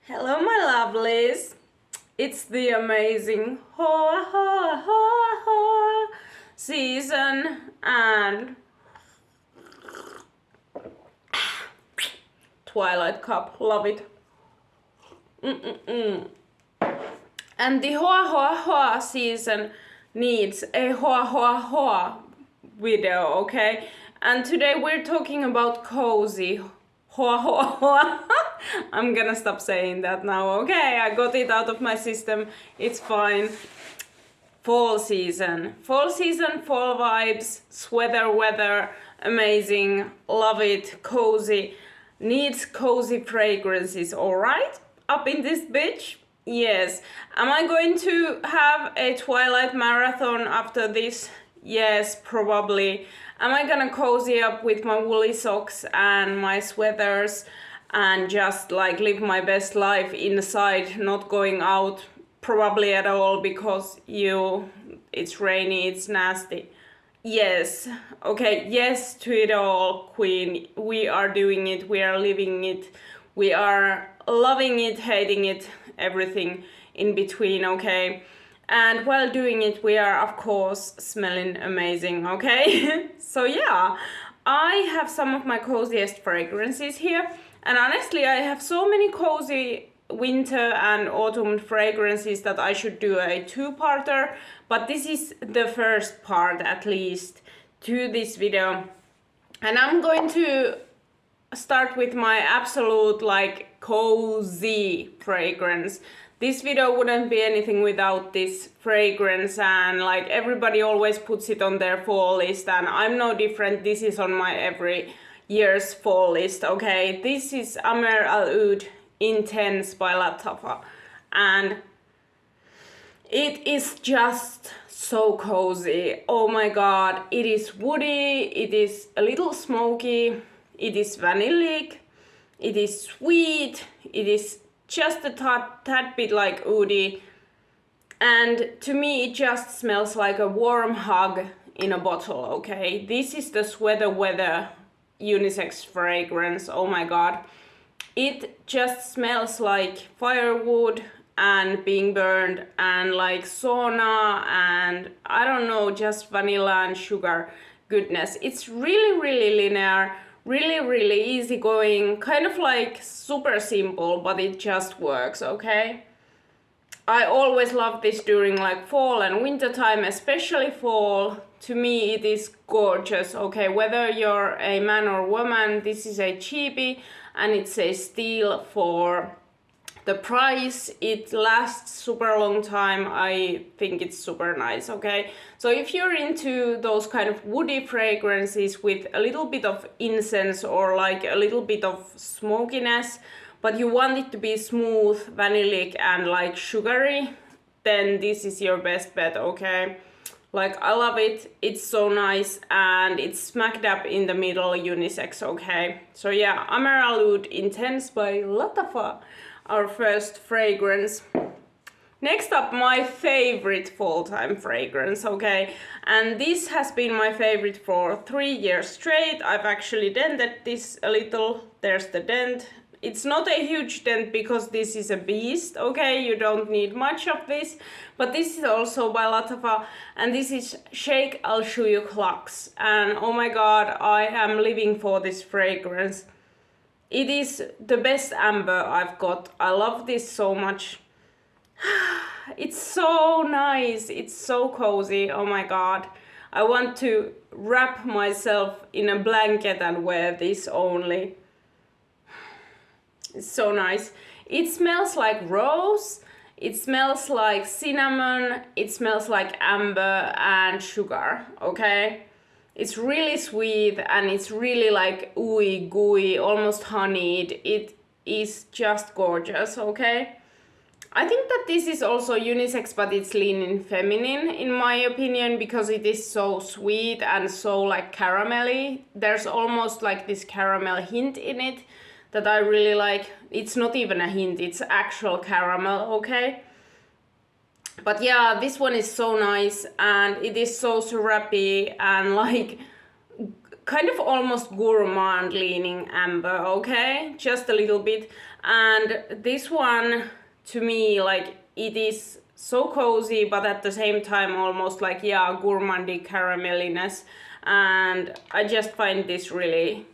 Hello my lovelies, it's the amazing Hoahoahoa season and Twilight cup, love it. And the Hoahoahoa season needs a Hoahoahoa video, okay? And today we're talking about cozy Hoahoahoa. I'm gonna stop saying that now, okay? I got it out of my system, it's fine. Fall season, fall vibes, sweater weather, amazing, love it, cozy, needs cozy fragrances, alright? Up in this bitch? Yes. Am I going to have a Twilight marathon after this? Yes, probably. Am I gonna cozy up with my woolly socks and my sweaters and just like live my best life inside, not going out probably at all because it's rainy, it's nasty? Yes. Okay, yes to it all, queen. We are doing it, we are living it, we are loving it, hating it, everything in between, okay? And while doing it, we are of course smelling amazing, okay? So yeah, I have some of my coziest fragrances here, and honestly I have so many cozy winter and autumn fragrances that I should do a two-parter, but this is the first part at least to this video. And I'm going to start with my absolute like cozy fragrance. This video wouldn't be anything without this fragrance, and like everybody always puts it on their fall list and I'm no different. This is on my every year's fall list, okay? This is Amerr Oudh Intense by Lattafa, and it is just so cozy. Oh my god, it is woody, it is a little smoky, it is vanillic, it is sweet, it is just a tad bit like oudhy, and to me it just smells like a warm hug in a bottle, okay? This is the sweater weather unisex fragrance. Oh my god, it just smells like firewood and being burned and like sauna and I don't know, just vanilla and sugar goodness. It's really linear, really easygoing, kind of like super simple, but it just works, okay? I always love this during like fall and winter time, especially fall. To me it is gorgeous, okay? Whether you're a man or woman, this is a cheapie and it's a steal for the price. It lasts super long time. I think it's super nice, okay? So if you're into those kind of woody fragrances with a little bit of incense or like a little bit of smokiness, but you want it to be smooth, vanillic and like sugary, then this is your best bet, okay? Like I love it, it's so nice and it's smack dab in the middle unisex, okay? So yeah, Amerr Oudh Intense by Lattafa, our first fragrance. Next up, my favorite fall-time fragrance, okay? And this has been my favorite for 3 years straight. I've actually dented this a little, there's the dent. It's not a huge dent because this is a beast, okay? You don't need much of this. But this is also by Lattafa, and this is Sheik Shuyuk Luxe. And oh my god, I am living for this fragrance. It is the best amber I've got. I love this so much. It's so nice, it's so cozy, oh my god. I want to wrap myself in a blanket and wear this only. It's so nice. It smells like rose, it smells like cinnamon, it smells like amber and sugar, okay? It's really sweet and it's really like ooey gooey, almost honeyed. It is just gorgeous, okay? I think that this is also unisex, but it's leaning feminine in my opinion because it is so sweet and so like caramelly. There's almost like this caramel hint in it that I really like. It's not even a hint, it's actual caramel, okay? But yeah, this one is so nice and it is so syrupy and like kind of almost gourmand leaning amber, okay? Just a little bit. And this one, to me, like, it is so cozy, but at the same time almost like, yeah, gourmandy caramelliness. And I just find this really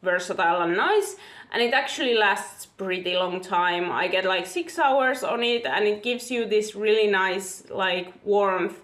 versatile and nice. And it actually lasts pretty long time. I get like 6 hours on it, and it gives you this really nice like warmth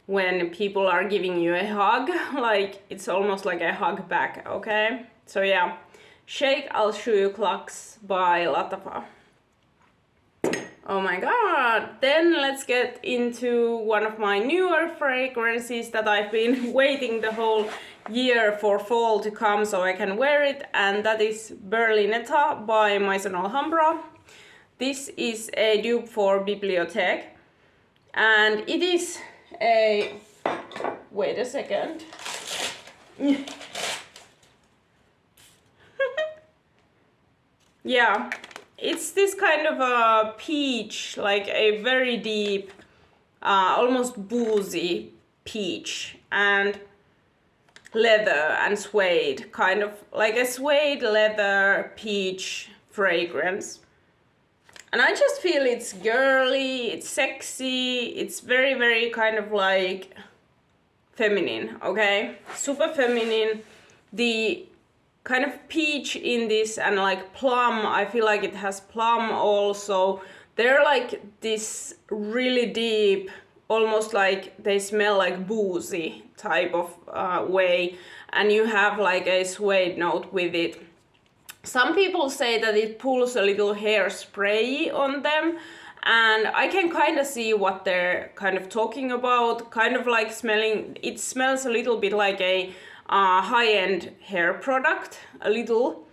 when people are giving you a hug. Like, it's almost like a hug back, okay? So yeah, Sheik Al Shuyuk Luxe by Lattafa. Oh my god! Then let's get into one of my newer fragrances that I've been waiting the whole year for fall to come so I can wear it, and that is Berlinetta by Maison Alhambra. This is a dupe for Bibliothèque, and it is a... wait a second. Yeah, it's this kind of a peach, like a very deep, almost boozy peach, and leather and suede, kind of like a suede leather peach fragrance. And I just feel it's girly, it's sexy, it's very, very kind of like feminine, okay? Super feminine. The kind of peach in this and like plum, I feel like it has plum also. They're like this really deep, almost like they smell like boozy type of way. And you have like a suede note with it. Some people say that it pulls a little hairspray on them, and I can kind of see what they're kind of talking about. Kind of like smelling, it smells a little bit like a high-end hair product, a little.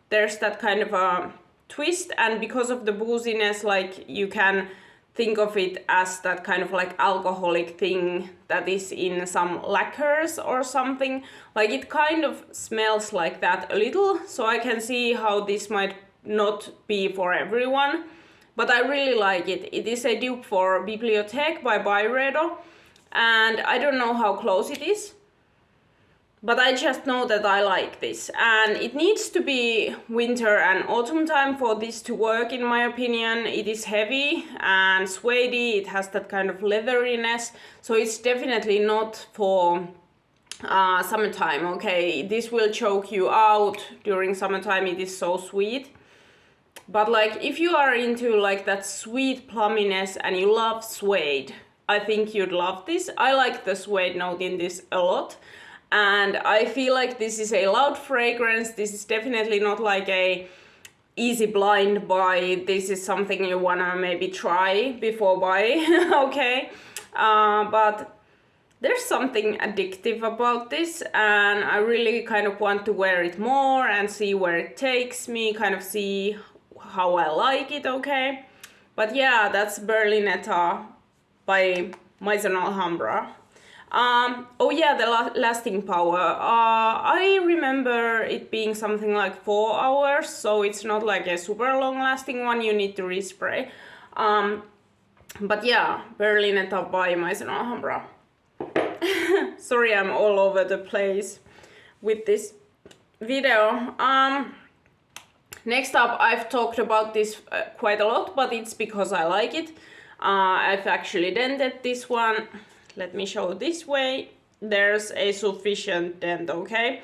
There's that kind of a twist, and because of the booziness, like, you can think of it as that kind of like alcoholic thing that is in some lacquers or something. Like, it kind of smells like that a little, so I can see how this might not be for everyone, but I really like it. It is a dupe for Bibliothèque by Byredo, and I don't know how close it is, but I just know that I like this, and it needs to be winter and autumn time for this to work, in my opinion. It is heavy and suedey, it has that kind of leatheriness, so it's definitely not for summertime, okay? This will choke you out during summertime, it is so sweet. But like, if you are into like that sweet plumminess and you love suede, I think you'd love this. I like the suede note in this a lot. And I feel like this is a loud fragrance. This is definitely not like a easy blind buy. This is something you wanna maybe try before buy, okay? But there's something addictive about this, and I really kind of want to wear it more and see where it takes me, kind of see how I like it, okay? But yeah, that's Berlinetta by Maison Alhambra. Oh yeah, the lasting power. I remember it being something like 4 hours, so it's not like a super long lasting one, you need to respray. But yeah, Berlinetta by Maison Alhambra. Sorry, I'm all over the place with this video. Next up, I've talked about this quite a lot, but it's because I like it. I've actually dented this one. Let me show this way. There's a sufficient dent, okay?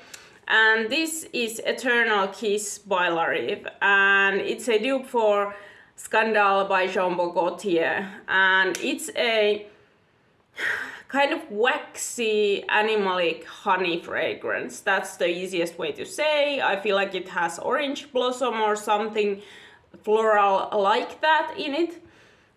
And this is Eternal Kiss by Rive, and it's a dupe for Scandal by Jean Gaultier, and it's a kind of waxy, animalic honey fragrance. That's the easiest way to say. I feel like it has orange blossom or something floral like that in it,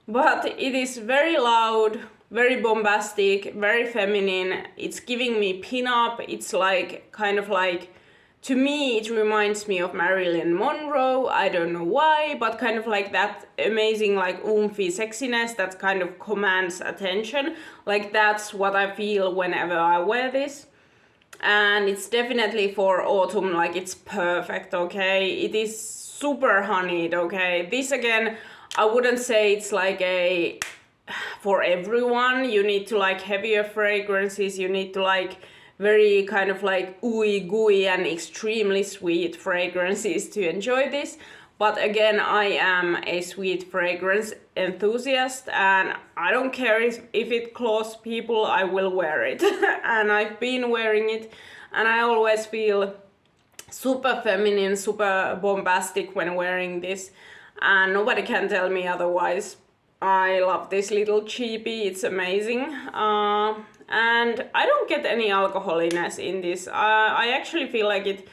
but it is very loud, very bombastic, very feminine. It's giving me pin-up. It's like, kind of like, to me, it reminds me of Marilyn Monroe. I don't know why, but kind of like that amazing, like, oomphy sexiness that kind of commands attention. Like, that's what I feel whenever I wear this. And it's definitely for autumn, like, it's perfect, okay? It is super honeyed, okay? This, again, I wouldn't say it's like a... for everyone. You need to like heavier fragrances, you need to like very kind of like ooey gooey and extremely sweet fragrances to enjoy this. But again, I am a sweet fragrance enthusiast, and I don't care if it clothes people, I will wear it. And I've been wearing it, and I always feel super feminine, super bombastic when wearing this, and nobody can tell me otherwise. I love this little cheapie, it's amazing. And I don't get any alcoholiness in this. I actually feel like it,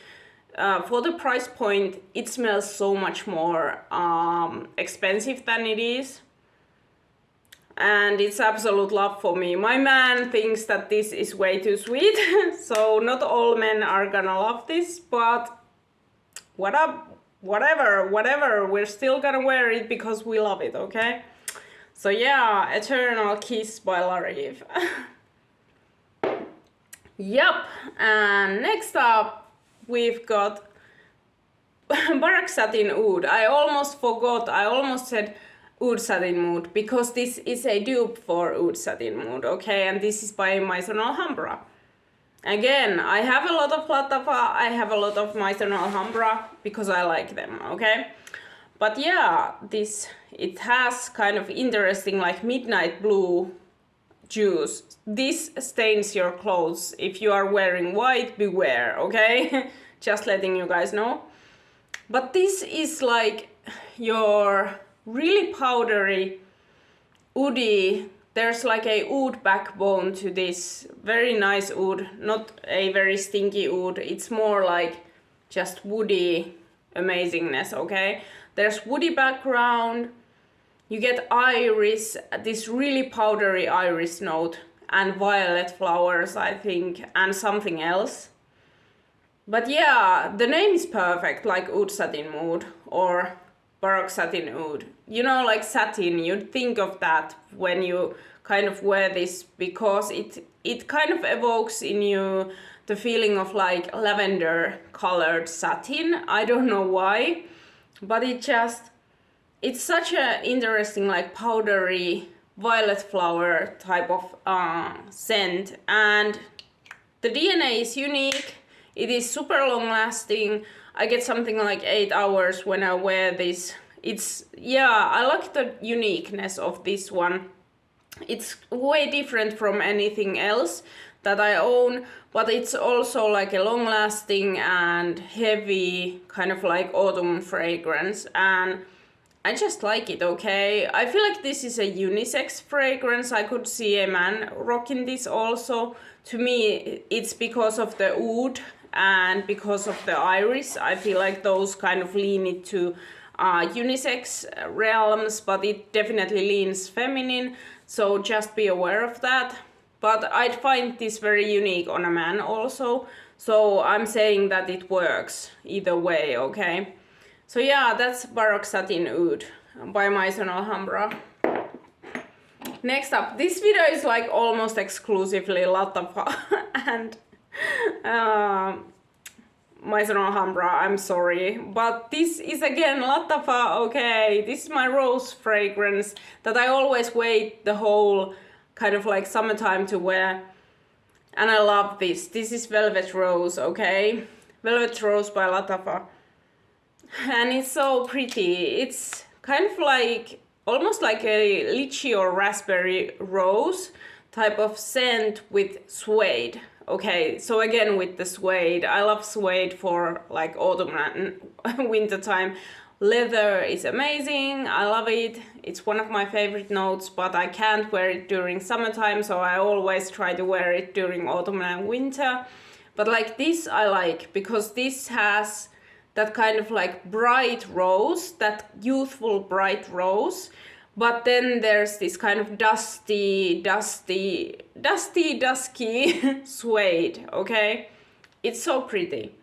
for the price point, it smells so much more expensive than it is. And it's absolute love for me. My man thinks that this is way too sweet, so not all men are gonna love this, but whatever, we're still gonna wear it because we love it, okay? So yeah, Eternal Kiss by Rive. Yep, and next up we've got Baroque Satin Oudh. I almost forgot, I almost said Oudh Satin Mood, because this is a dupe for Oudh Satin Mood, okay? And this is by Maison Alhambra. Again, I have a lot of Lattafa, I have a lot of Maison Alhambra, because I like them, okay? But yeah, it has kind of interesting like midnight blue juice. This stains your clothes. If you are wearing white, beware, okay? Just letting you guys know. But this is like your really powdery, oudhy. There's like a oud backbone to this. Very nice oud, not a very stinky oud. It's more like just woody amazingness, okay? There's woody background. You get iris, this really powdery iris note, and violet flowers, I think, and something else. But yeah, the name is perfect, like Oudh Satin Mood or Baroque Satin Oud. You know, like satin, you'd think of that when you kind of wear this, because it kind of evokes in you the feeling of like lavender colored satin. I don't know why, but it's such a interesting like powdery violet flower type of scent, and the DNA is unique. It is super long lasting. I get something like 8 hours when I wear this. I like the uniqueness of this one. It's way different from anything else that I own, but it's also like a long lasting and heavy kind of like autumn fragrance, and I just like it, okay? I feel like this is a unisex fragrance. I could see a man rocking this also. To me, it's because of the oud and because of the iris. I feel like those kind of lean it to unisex realms, but it definitely leans feminine, so just be aware of that. But I'd find this very unique on a man also, so I'm saying that it works either way, okay? So yeah, that's Baroque Satin Oud by Maison Alhambra. Next up, this video is like almost exclusively Lattafa and Maison Alhambra, I'm sorry. But this is again Lattafa, okay? This is my rose fragrance that I always wait the whole kind of like summertime to wear. And I love this. This is Velvet Rose, okay? Velvet Rose by Lattafa. And it's so pretty. It's kind of like almost like a lychee or raspberry rose type of scent with suede. Okay, so again with the suede, I love suede for like autumn and winter time. Leather is amazing, I love it. It's one of my favorite notes, but I can't wear it during summertime, so I always try to wear it during autumn and winter. But like this I like, because this has that kind of like bright rose, that youthful bright rose, but then there's this kind of dusky suede, okay? It's so pretty.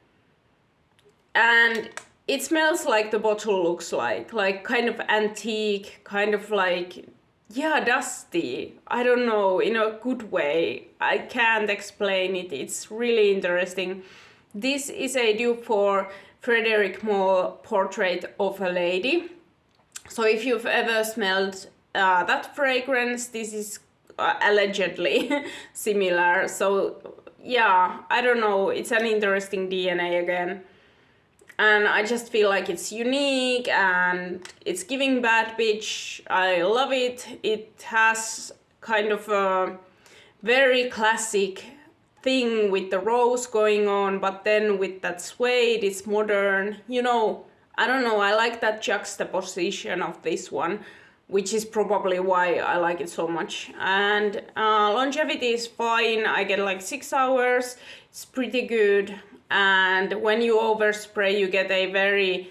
And it smells like the bottle looks like kind of antique, kind of like, yeah, dusty. I don't know, in a good way. I can't explain it. It's really interesting. This is a dupe for Frederic Malle Portrait of a Lady. So if you've ever smelled that fragrance, this is allegedly similar. So yeah, I don't know, it's an interesting DNA again. And I just feel like it's unique and it's giving bad bitch. I love it. It has kind of a very classic thing with the rose going on, but then with that suede, it's modern. You know, I don't know, I like that juxtaposition of this one, which is probably why I like it so much. And longevity is fine. I get like 6 hours. It's pretty good. And when you overspray, you get a very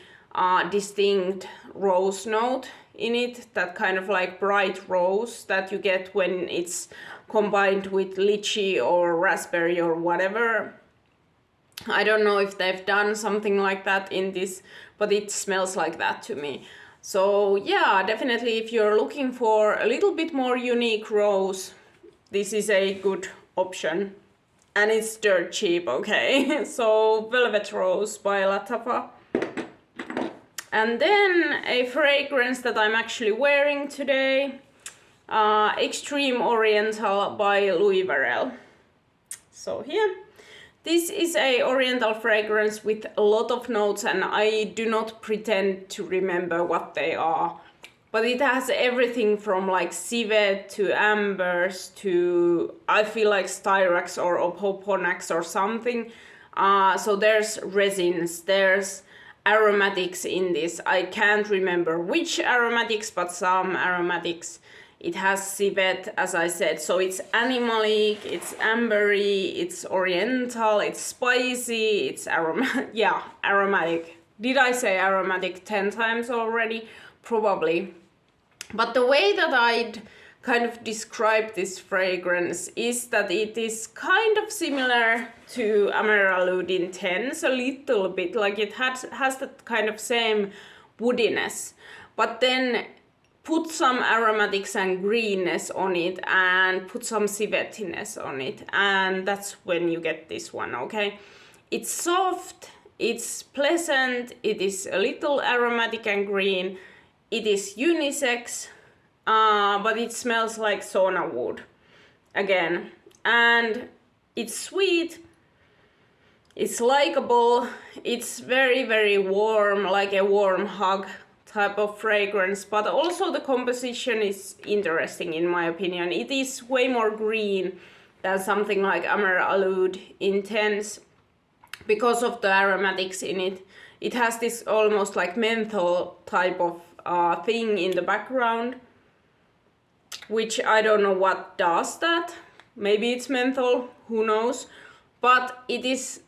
distinct rose note in it, that kind of like bright rose that you get when it's combined with lychee or raspberry or whatever. I don't know if they've done something like that in this, but it smells like that to me. So yeah, definitely if you're looking for a little bit more unique rose, this is a good option. And it's dirt cheap, okay? So Velvet Rose by Lattafa. And then a fragrance that I'm actually wearing today, Extreme Oriental by Varel. So here, this is a Oriental fragrance with a lot of notes, and I do not pretend to remember what they are. But it has everything from like civet to ambers to, I feel like styrax or opoponax or something. So there's resins, there's aromatics in this. I can't remember which aromatics, but some aromatics. It has civet, as I said, so it's animalic, it's ambery, it's oriental, it's spicy, it's aromatic. Did I say aromatic 10 times already? Probably. But the way that I'd kind of describe this fragrance is that it is kind of similar to Amerr Intense a little bit, like it has that kind of same woodiness, but then put some aromatics and greenness on it and put some civetiness on it, and that's when you get this one, okay? It's soft, it's pleasant, it is a little aromatic and green. It is unisex, but it smells like sauna wood again. And it's sweet, it's likable, it's very, very warm, like a warm hug type of fragrance. But also the composition is interesting in my opinion. It is way more green than something like Amerr Intense because of the aromatics in it. It has this almost like menthol type of thing in the background, which I don't know what does that. Maybe it's menthol, who knows, but it is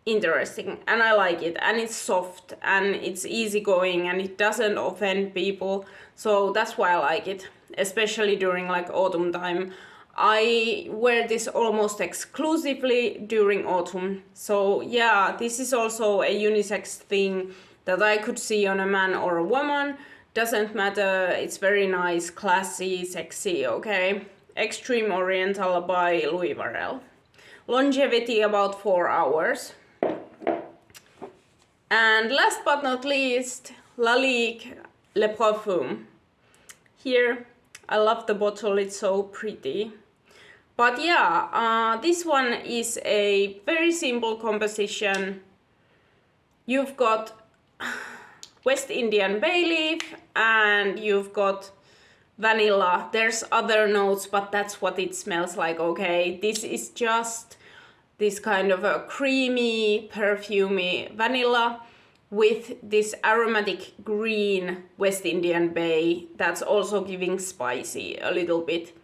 interesting and I like it, and it's soft and it's easygoing and it doesn't offend people, so that's why I like it, especially during like autumn time. I wear this almost exclusively during autumn, so yeah, this is also a unisex thing that I could see on a man or a woman. Doesn't matter, it's very nice, classy, sexy, okay? Extreme Oriental by Varel. Longevity about 4 hours. And last but not least, Lalique Le Parfum. Here, I love the bottle, it's so pretty. But yeah, this one is a very simple composition. You've got West Indian bay leaf and you've got vanilla. There's other notes, but that's what it smells like, okay? This is just this kind of a creamy, perfumey vanilla with this aromatic green West Indian bay that's also giving spicy a little bit.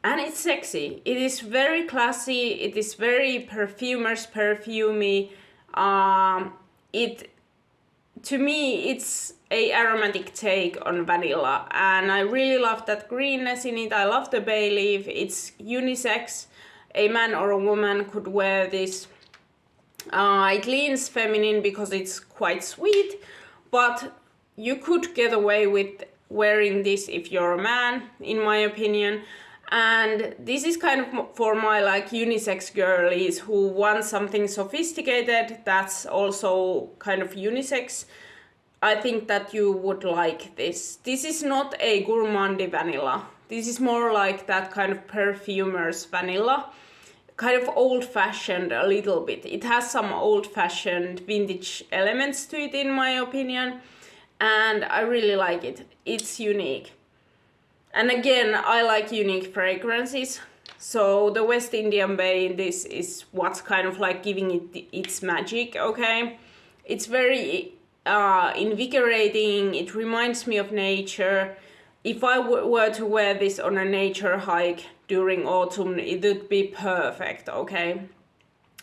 And it's sexy. It is very classy. It is very perfumer's perfumey. To me, it's a aromatic take on vanilla, and I really love that greenness in it. I love the bay leaf. It's unisex. A man or a woman could wear this. It leans feminine because it's quite sweet, but you could get away with wearing this if you're a man, in my opinion. And this is kind of for my like unisex girlies who want something sophisticated that's also kind of unisex. I think that you would like this. This is not a gourmandy vanilla. This is more like that kind of perfumer's vanilla. kind of old-fashioned a little bit. It has some old-fashioned vintage elements to it in my opinion, and I really like it. It's unique. And again, I like unique fragrances. So the West Indian Bay, this is what's kind of like giving it its magic, okay? It's very invigorating. It reminds me of nature. If I were to wear this on a nature hike during autumn, it would be perfect, okay?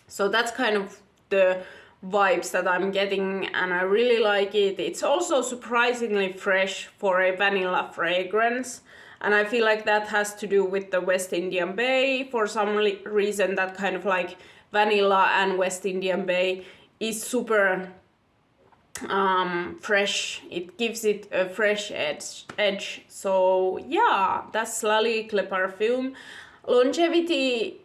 So that's kind of the vibes that I'm getting, and I really like it. It's also surprisingly fresh for a vanilla fragrance, and I feel like that has to do with the West Indian Bay. For some reason, that kind of like vanilla and West Indian Bay is super fresh. It gives it a fresh edge. So yeah, that's Lalique Le Parfum. Longevity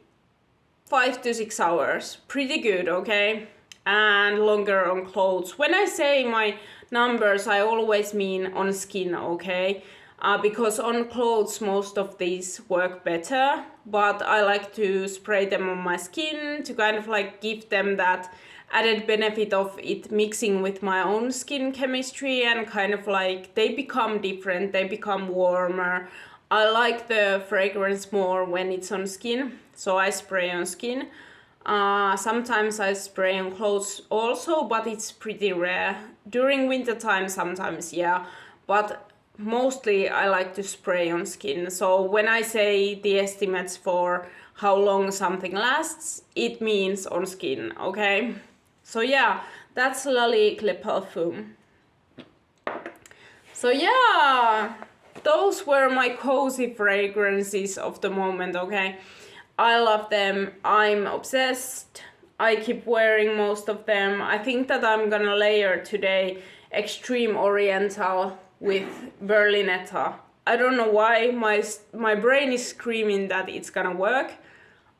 5 to 6 hours, pretty good, okay? And longer on clothes. When I say my numbers, I always mean on skin, okay? Because on clothes most of these work better, but I like to spray them on my skin to kind of like give them that added benefit of it mixing with my own skin chemistry, and kind of like they become different, they become warmer. I like the fragrance more when it's on skin, so I spray on skin. Sometimes I spray on clothes also, but it's pretty rare. During winter time sometimes, yeah, but mostly I like to spray on skin. So when I say the estimates for how long something lasts, it means on skin, okay? So yeah, that's Lalique Le Parfum. So yeah, those were my cozy fragrances of the moment, okay? I love them, I'm obsessed, I keep wearing most of them. I think that I'm gonna layer today Extreme Oriental with Berlinetta. I don't know why, my brain is screaming that it's gonna work.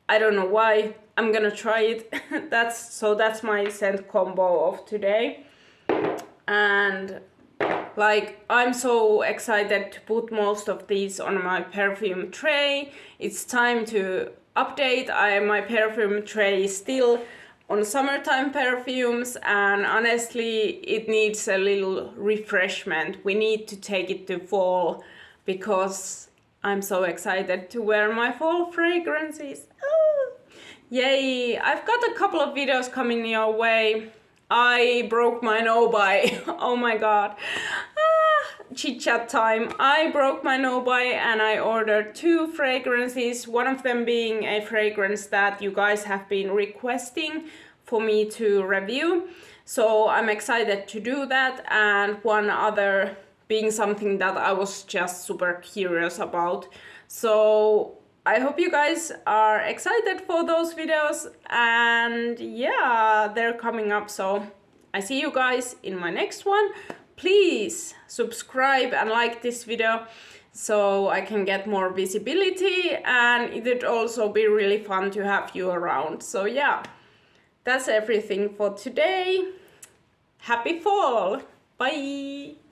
I don't know why, I'm gonna try it. That's my scent combo of today. And like, I'm so excited to put most of these on my perfume tray. It's time to update. My perfume tray is still on summertime perfumes, and honestly it needs a little refreshment. We need to take it to fall because I'm so excited to wear my fall fragrances. Yay! I've got a couple of videos coming your way. I broke my no-buy. Oh my god. Chit chat time. I broke my no-buy and I ordered 2 fragrances, one of them being a fragrance that you guys have been requesting for me to review. So I'm excited to do that, and one other being something that I was just super curious about. So I hope you guys are excited for those videos, and yeah, they're coming up. So I see you guys in my next one. Please subscribe and like this video so I can get more visibility, and it would also be really fun to have you around. So yeah, that's everything for today. Happy fall! Bye!